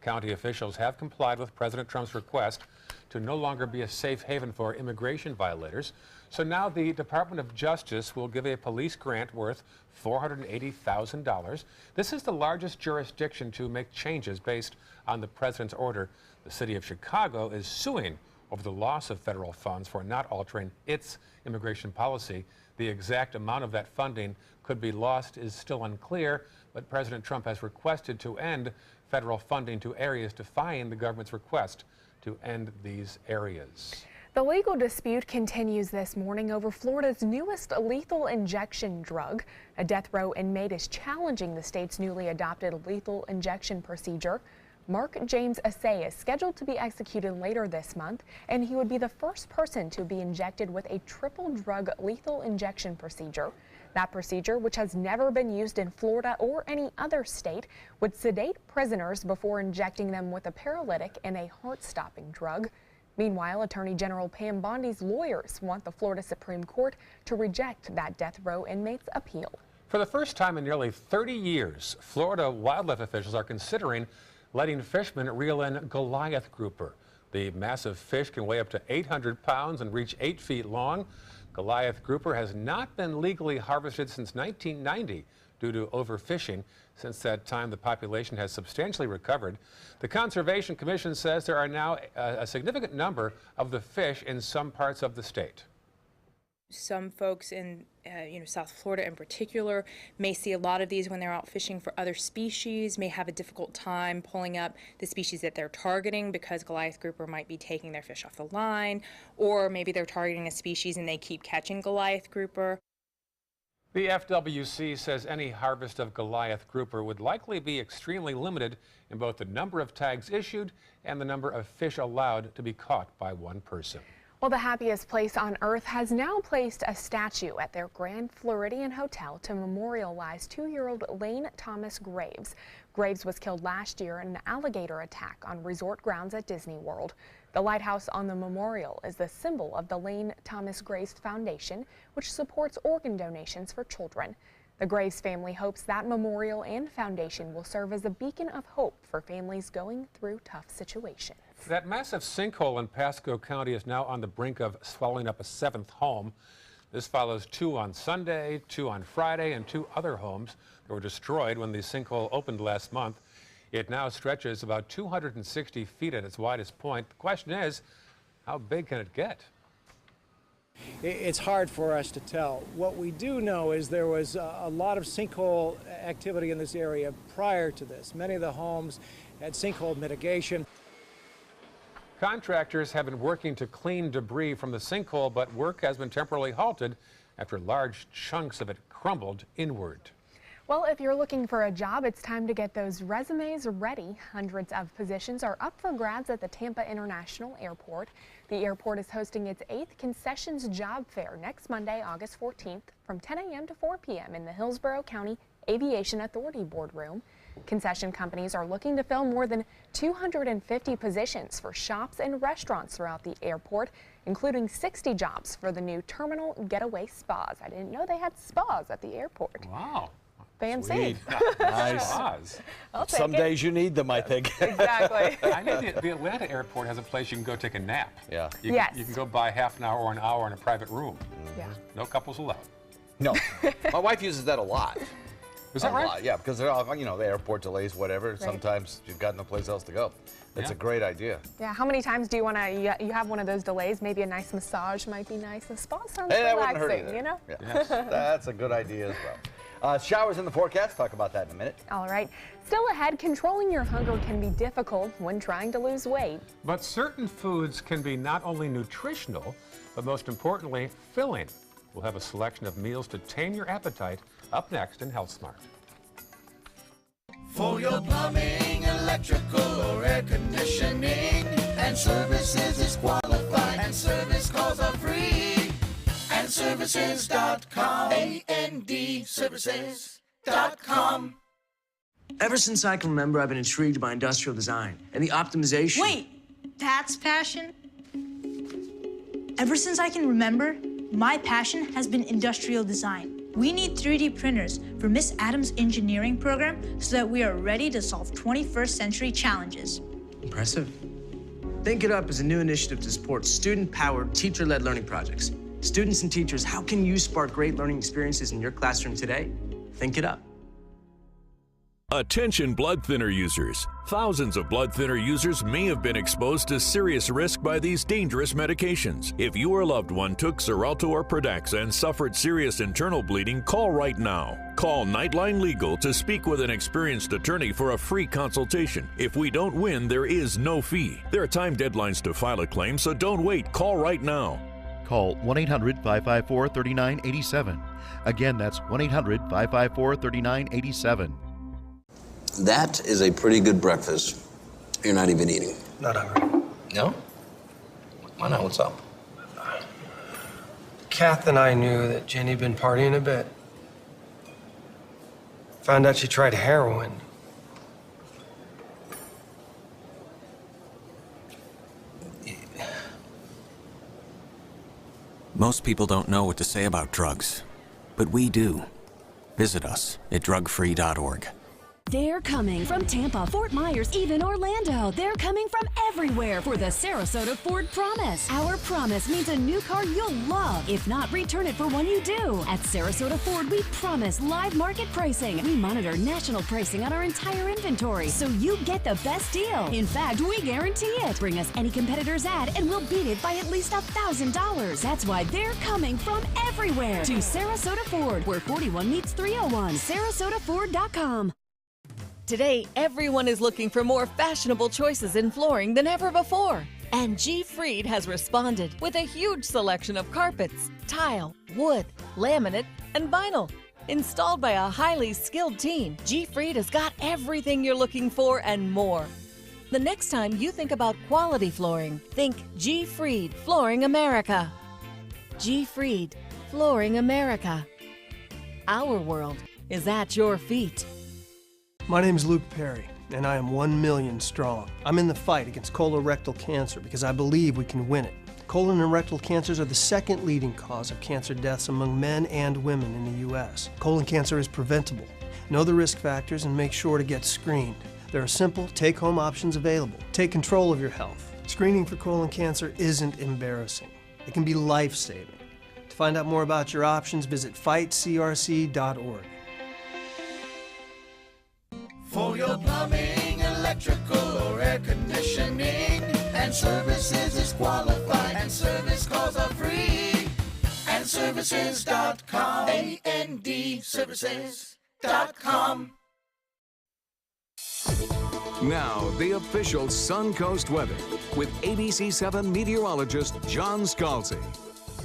County officials have complied with President Trump's request to no longer be a safe haven for immigration violators. So now the Department of Justice will give a police grant worth $480,000. This is the largest jurisdiction to make changes based on the president's order. The city of Chicago is suing over the loss of federal funds for not altering its immigration policy. The exact amount of that funding could be lost is still unclear, but President Trump has requested to end federal funding to areas defying the government's request to end these areas. The legal dispute continues this morning over Florida's newest lethal injection drug. A death row inmate is challenging the state's newly adopted lethal injection procedure. Mark James Assay is scheduled to be executed later this month, and he would be the first person to be injected with a triple drug lethal injection procedure. That procedure, which has never been used in Florida or any other state, would sedate prisoners before injecting them with a paralytic and a heart-stopping drug. Meanwhile, Attorney General Pam Bondi's lawyers want the Florida Supreme Court to reject that death row inmate's appeal. For the first time in nearly 30 years, Florida wildlife officials are considering letting fishermen reel in Goliath grouper. The massive fish can weigh up to 800 pounds and reach 8 feet long. Goliath grouper has not been legally harvested since 1990 due to overfishing. Since that time, the population has substantially recovered. The Conservation Commission says there are now a significant number of the fish in some parts of the state. Some folks in South Florida in particular may see a lot of these when they're out fishing for other species, may have a difficult time pulling up the species that they're targeting because Goliath grouper might be taking their fish off the line, or maybe they're targeting a species and they keep catching Goliath grouper. The FWC says any harvest of Goliath grouper would likely be extremely limited in both the number of tags issued and the number of fish allowed to be caught by one person. Well, the happiest place on earth has now placed a statue at their Grand Floridian Hotel to memorialize 2-year-old Lane Thomas Graves. Graves was killed last year in an alligator attack on resort grounds at Disney World. The lighthouse on the memorial is the symbol of the Lane Thomas Graves Foundation, which supports organ donations for children. The Graves family hopes that memorial and foundation will serve as a beacon of hope for families going through tough situations. That massive sinkhole in Pasco County is now on the brink of swallowing up a 7th home. This follows 2 on Sunday, 2 on Friday, and 2 other homes that were destroyed when the sinkhole opened last month. It now stretches about 260 feet at its widest point. The question is, how big can it get? It's hard for us to tell. What we do know is there was a lot of sinkhole activity in this area prior to this. Many of the homes had sinkhole mitigation. Contractors have been working to clean debris from the sinkhole, but work has been temporarily halted after large chunks of it crumbled inward. Well, if you're looking for a job, it's time to get those resumes ready. Hundreds of positions are up for grabs at the Tampa International Airport. The airport is hosting its 8th Concessions Job Fair next Monday, August 14th from 10 a.m. to 4 p.m. in the Hillsborough County Aviation Authority boardroom. Concession companies are looking to fill more than 250 positions for shops and restaurants throughout the airport, including 60 jobs for the new terminal getaway spas. I didn't know they had spas at the airport. Wow. Fancy. Nice. Some days you need them, I think. Exactly. I know the Atlanta airport has a place you can go take a nap. Yeah. You can go buy half an hour or an hour in a private room. Yeah. No couples allowed. No. My wife uses that a lot. Is that right? Lot, yeah, because they're all, the airport delays, whatever. Right. Sometimes you've got no place else to go. It's a great idea. Yeah, how many times do you want to, you have one of those delays, maybe a nice massage might be nice. The spa sounds that relaxing, wouldn't hurt either. You know? Yeah. Yes. That's a good idea as well. Showers in the forecast, talk about that in a minute. All right. Still ahead, controlling your hunger can be difficult when trying to lose weight. But certain foods can be not only nutritional, but most importantly, filling. We'll have a selection of meals to tame your appetite up next in Health Smart. For your plumbing, electrical, or air conditioning, and services is qualified, and service calls are free. AndServices.com. AndServices.com. Ever since I can remember, I've been intrigued by industrial design and the optimization. Wait, that's passion? Ever since I can remember, my passion has been industrial design. We need 3D printers for Miss Adams' engineering program so that we are ready to solve 21st century challenges. Impressive. Think It Up is a new initiative to support student-powered, teacher-led learning projects. Students and teachers, how can you spark great learning experiences in your classroom today? Think It Up. Attention blood thinner users. Thousands of blood thinner users may have been exposed to serious risk by these dangerous medications. If your loved one took Xarelto or Pradaxa and suffered serious internal bleeding, call right now. Call Nightline Legal to speak with an experienced attorney for a free consultation. If we don't win, there is no fee. There are time deadlines to file a claim, so don't wait. Call right now. Call 1-800-554-3987. Again, that's 1-800-554-3987. That is a pretty good breakfast. You're not even eating. Not hungry. No? Why not? What's up? Kath and I knew that Jenny'd been partying a bit. Found out she tried heroin. Most people don't know what to say about drugs, but we do. Visit us at drugfree.org. They're coming from Tampa, Fort Myers, even Orlando. They're coming from everywhere for the Sarasota Ford Promise. Our promise means a new car you'll love. If not, return it for one you do. At Sarasota Ford, we promise live market pricing. We monitor national pricing on our entire inventory, so you get the best deal. In fact, we guarantee it. Bring us any competitor's ad, and we'll beat it by at least $1,000. That's why they're coming from everywhere to Sarasota Ford, where 41 meets 301. SarasotaFord.com. Today, everyone is looking for more fashionable choices in flooring than ever before. And G. Fried has responded with a huge selection of carpets, tile, wood, laminate, and vinyl. Installed by a highly skilled team, G. Fried has got everything you're looking for and more. The next time you think about quality flooring, think G. Fried Flooring America. G. Fried Flooring America. Our world is at your feet. My name is Luke Perry, and I am 1 million strong. I'm in the fight against colorectal cancer because I believe we can win it. Colon and rectal cancers are the second leading cause of cancer deaths among men and women in the U.S. Colon cancer is preventable. Know the risk factors and make sure to get screened. There are simple, take-home options available. Take control of your health. Screening for colon cancer isn't embarrassing. It can be life-saving. To find out more about your options, visit fightcrc.org. For your plumbing, electrical, or air conditioning, and services is qualified, and service calls are free. And services.com, A-N-D, services.com. Now, the official Suncoast weather with ABC7 meteorologist John Scalzi.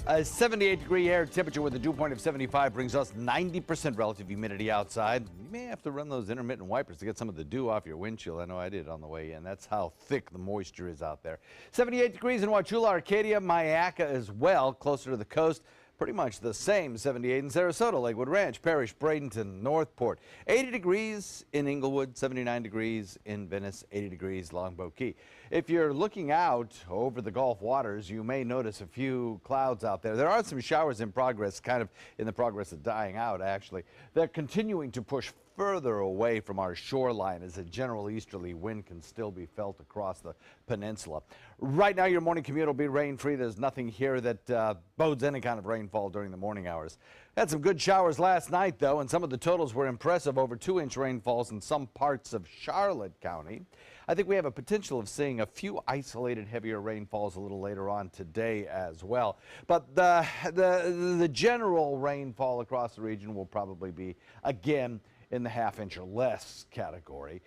A 78-degree air temperature with a dew point of 75 brings us 90% relative humidity outside. You may have to run those intermittent wipers to get some of the dew off your windshield. I know I did on the way in. That's how thick the moisture is out there. 78 degrees in Wauchula, Arcadia, Myakka as well, closer to the coast. Pretty much the same 78 in Sarasota, Lakewood Ranch, Parrish, Bradenton, Northport. 80 degrees in Inglewood, 79 degrees in Venice, 80 degrees Longboat Key. If you're looking out over the Gulf waters, you may notice a few clouds out there. There are some showers in progress, kind of in the progress of dying out, actually. They're continuing to push further away from our shoreline as a general easterly wind can still be felt across the peninsula. Right now, your morning commute will be rain-free. There's nothing here that bodes any kind of rainfall during the morning hours. Had some good showers last night, though, and some of the totals were impressive. Over 2-inch rainfalls in some parts of Charlotte County. I think we have a potential of seeing a few isolated heavier rainfalls a little later on today as well. But the general rainfall across the region will probably be, again, in the half-inch or less category.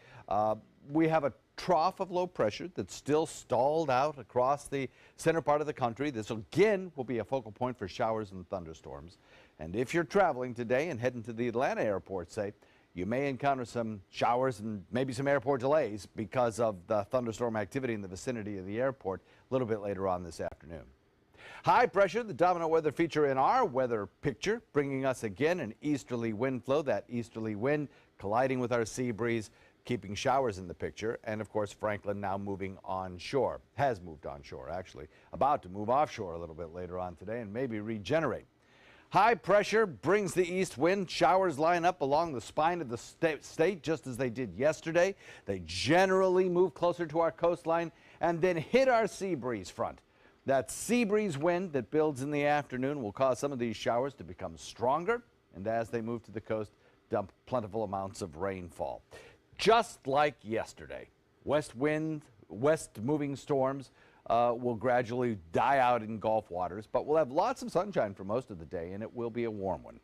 We have a trough of low pressure that's still stalled out across the center part of the country. This again will be a focal point for showers and thunderstorms. And if you're traveling today and heading to the Atlanta airport, say, you may encounter some showers and maybe some airport delays because of the thunderstorm activity in the vicinity of the airport a little bit later on this afternoon. High pressure, the dominant weather feature in our weather picture, bringing us again an easterly wind flow. That easterly wind colliding with our sea breeze, keeping showers in the picture. And of course, Franklin now moving onshore, has moved onshore actually, about to move offshore a little bit later on today and maybe regenerate. High pressure brings the east wind. Showers line up along the spine of the state just as they did yesterday. They generally move closer to our coastline and then hit our sea breeze front. That sea breeze wind that builds in the afternoon will cause some of these showers to become stronger, and as they move to the coast, dump plentiful amounts of rainfall. Just like yesterday, west wind, west moving storms will gradually die out in Gulf waters, but we'll have lots of sunshine for most of the day, and it will be a warm one.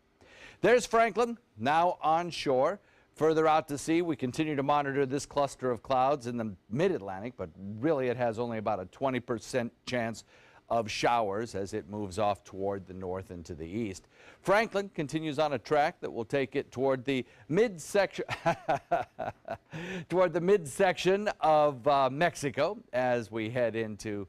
There's Franklin, now onshore. Further out to sea, we continue to monitor this cluster of clouds in the mid-Atlantic, but really it has only about a 20% chance of showers as it moves off toward the north and to the east. Franklin continues on a track that will take it toward the midsection of Mexico as we head into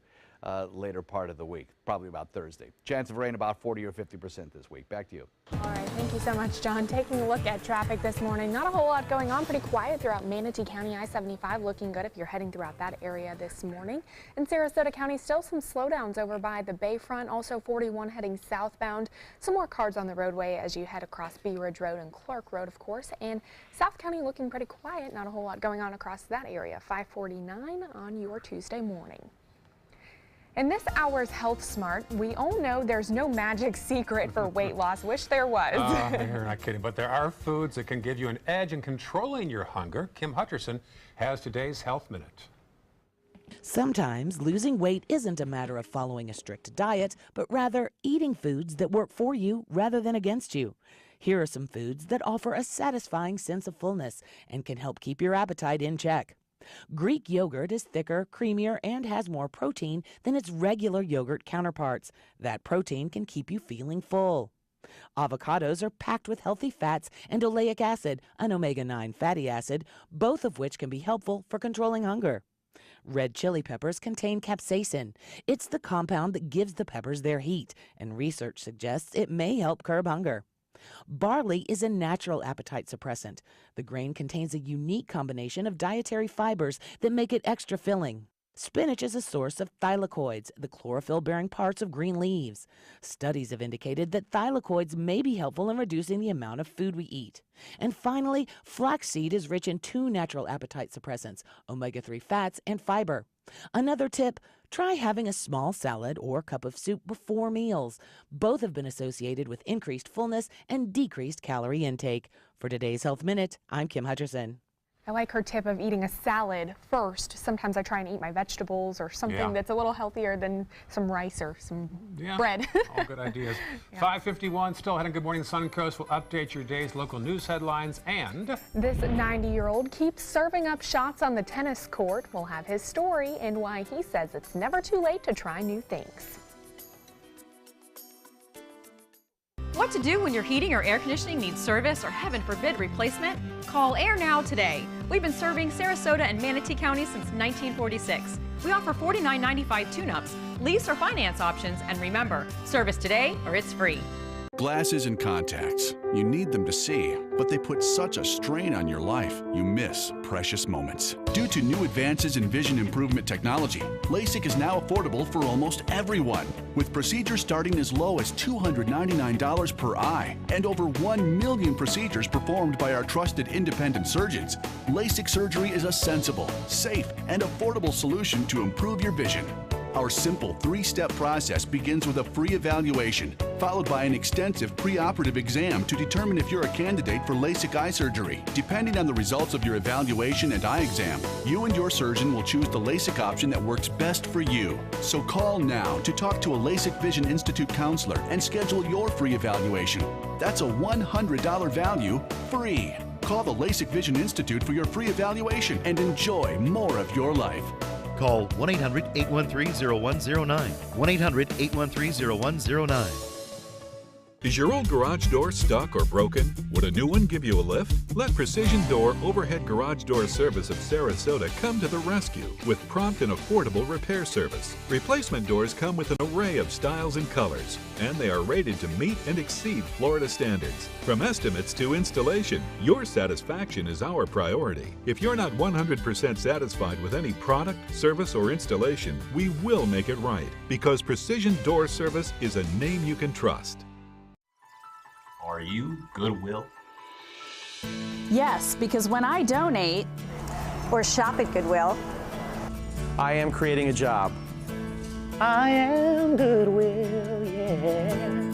later part of the week, probably about Thursday. Chance of rain about 40 or 50% this week. Back to you. All right. Thank you so much, John. Taking a look at traffic this morning, not a whole lot going on. Pretty quiet throughout Manatee County. I-75 looking good if you're heading throughout that area this morning. In Sarasota County, still some slowdowns over by the Bayfront. Also 41 heading southbound. Some more cars on the roadway as you head across Bee Ridge Road and Clark Road, of course. And South County looking pretty quiet. Not a whole lot going on across that area. 549 on your Tuesday morning. In this hour's Health Smart, we all know there's no magic secret for weight loss. Wish there was. You're not kidding, but there are foods that can give you an edge in controlling your hunger. Kim Hutcherson has today's Health Minute. Sometimes losing weight isn't a matter of following a strict diet, but rather eating foods that work for you rather than against you. Here are some foods that offer a satisfying sense of fullness and can help keep your appetite in check. Greek yogurt is thicker, creamier, and has more protein than its regular yogurt counterparts. That protein can keep you feeling full. Avocados are packed with healthy fats and oleic acid, an omega-9 fatty acid, both of which can be helpful for controlling hunger. Red chili peppers contain capsaicin. It's the compound that gives the peppers their heat, and research suggests it may help curb hunger. Barley is a natural appetite suppressant. The grain contains a unique combination of dietary fibers that make it extra filling. Spinach is a source of thylakoids, the chlorophyll-bearing parts of green leaves. Studies have indicated that thylakoids may be helpful in reducing the amount of food we eat. And finally, flaxseed is rich in two natural appetite suppressants, omega-3 fats and fiber. Another tip, try having a small salad or cup of soup before meals. Both have been associated with increased fullness and decreased calorie intake. For today's Health Minute, I'm Kim Hutcherson. I like her tip of eating a salad first. Sometimes I try and eat my vegetables or something that's a little healthier than some rice or some bread. All good ideas. 5:51, still ahead on Good Morning Suncoast. We'll update your day's local news headlines, and this 90-year-old keeps serving up shots on the tennis court. We'll have his story and why he says it's never too late to try new things. What to do when your heating or air conditioning needs service or, heaven forbid, replacement? Call Air Now today. We've been serving Sarasota and Manatee County since 1946. We offer $49.95 tune-ups, lease or finance options, and remember, service today or it's free. Glasses and contacts. You need them to see, but they put such a strain on your life, you miss precious moments. Due to new advances in vision improvement technology, LASIK is now affordable for almost everyone, with procedures starting as low as $299 per eye and over 1 million procedures performed by our trusted independent surgeons. LASIK surgery is a sensible, safe, and affordable solution to improve your vision. Our simple 3-step process begins with a free evaluation, followed by an extensive preoperative exam to determine if you're a candidate for LASIK eye surgery. Depending on the results of your evaluation and eye exam, you and your surgeon will choose the LASIK option that works best for you. So call now to talk to a LASIK Vision Institute counselor and schedule your free evaluation. That's a $100 value, free. Call the LASIK Vision Institute for your free evaluation and enjoy more of your life. Call 1-800-813-0109. 1-800-813-0109. Is your old garage door stuck or broken? Would a new one give you a lift? Let Precision Door Overhead Garage Door Service of Sarasota come to the rescue with prompt and affordable repair service. Replacement doors come with an array of styles and colors, and they are rated to meet and exceed Florida standards. From estimates to installation, your satisfaction is our priority. If you're not 100% satisfied with any product, service, or installation, we will make it right, because Precision Door Service is a name you can trust. Are you Goodwill? Yes, because when I donate or shop at Goodwill, I am creating a job. I am Goodwill, yeah.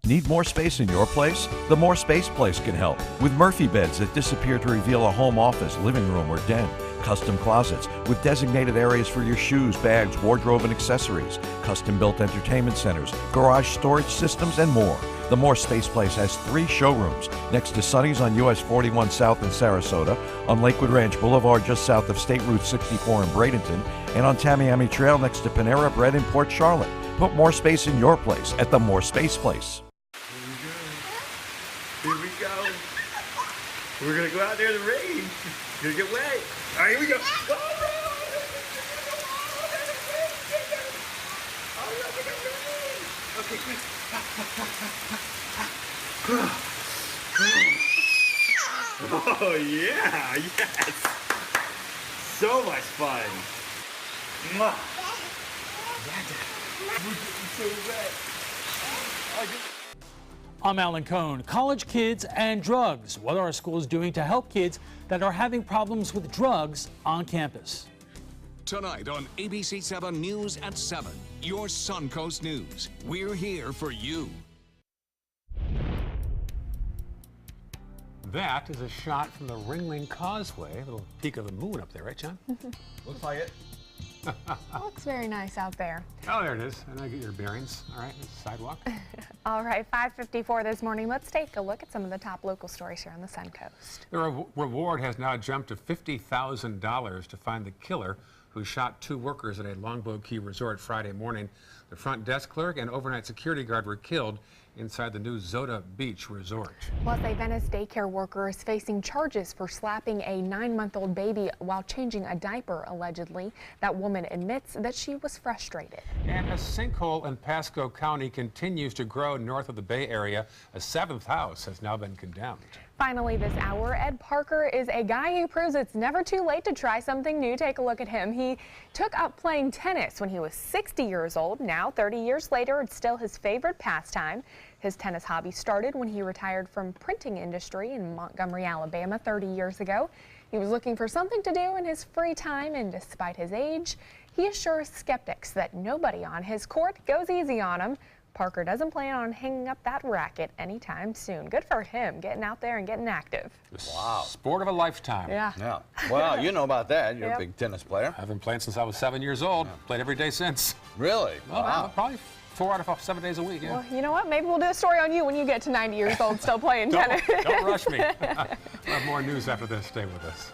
Need more space in your place? The More Space Place can help. With Murphy beds that disappear to reveal a home office, living room, or den. Custom closets with designated areas for your shoes, bags, wardrobe, and accessories. Custom-built entertainment centers, garage storage systems, and more. The More Space Place has 3 showrooms next to Sonny's on US 41 South in Sarasota, on Lakewood Ranch Boulevard just south of State Route 64 in Bradenton, and on Tamiami Trail next to Panera Bread in Port Charlotte. Put more space in your place at the More Space Place. Here we go. We're gonna go out there in the rain. You're gonna get wet. All right, here we go. Go, okay, quick. Oh, yeah, yes. So much fun. Mwah. So bad. I'm Alan Cohn. College kids and drugs. What are our schools doing to help kids that are having problems with drugs on campus? Tonight on ABC 7 News at 7, your Suncoast News. We're here for you. That is a shot from the Ringling Causeway. A little peek of the moon up there, right, John? Looks like it. Looks very nice out there. Oh, there it is. And I get your bearings. All right, sidewalk. All right, 5:54 this morning. Let's take a look at some of the top local stories here on the Suncoast. The reward has now jumped to $50,000 to find the killer who shot 2 workers at a Longboat Key resort Friday morning. The front desk clerk and overnight security guard were killed inside the new Zota Beach resort. Plus, a Venice daycare worker is facing charges for slapping a 9-month-old baby while changing a diaper, allegedly. That woman admits that she was frustrated. And a sinkhole in Pasco County continues to grow north of the Bay Area. A 7th house has now been condemned. Finally this hour, Ed Parker is a guy who proves it's never too late to try something new. Take a look at him. He took up playing tennis when he was 60 years old. Now, 30 years later, it's still his favorite pastime. His tennis hobby started when he retired from printing industry in Montgomery, Alabama 30 years ago. He was looking for something to do in his free time, and despite his age, he assures skeptics that nobody on his court goes easy on him. Parker doesn't plan on hanging up that racket anytime soon. Good for him, getting out there and getting active. Wow. Sport of a lifetime. Yeah. Well, you know about that. You're Yep. a big tennis player. I've been playing since I was 7 years old. Played every day since. Really? Well, Wow. probably 4 out of 7 days a week, yeah. Well, you know what? Maybe we'll do a story on you when you get to 90 years old still playing tennis. Don't rush me. We'll have more news after this. Stay with us.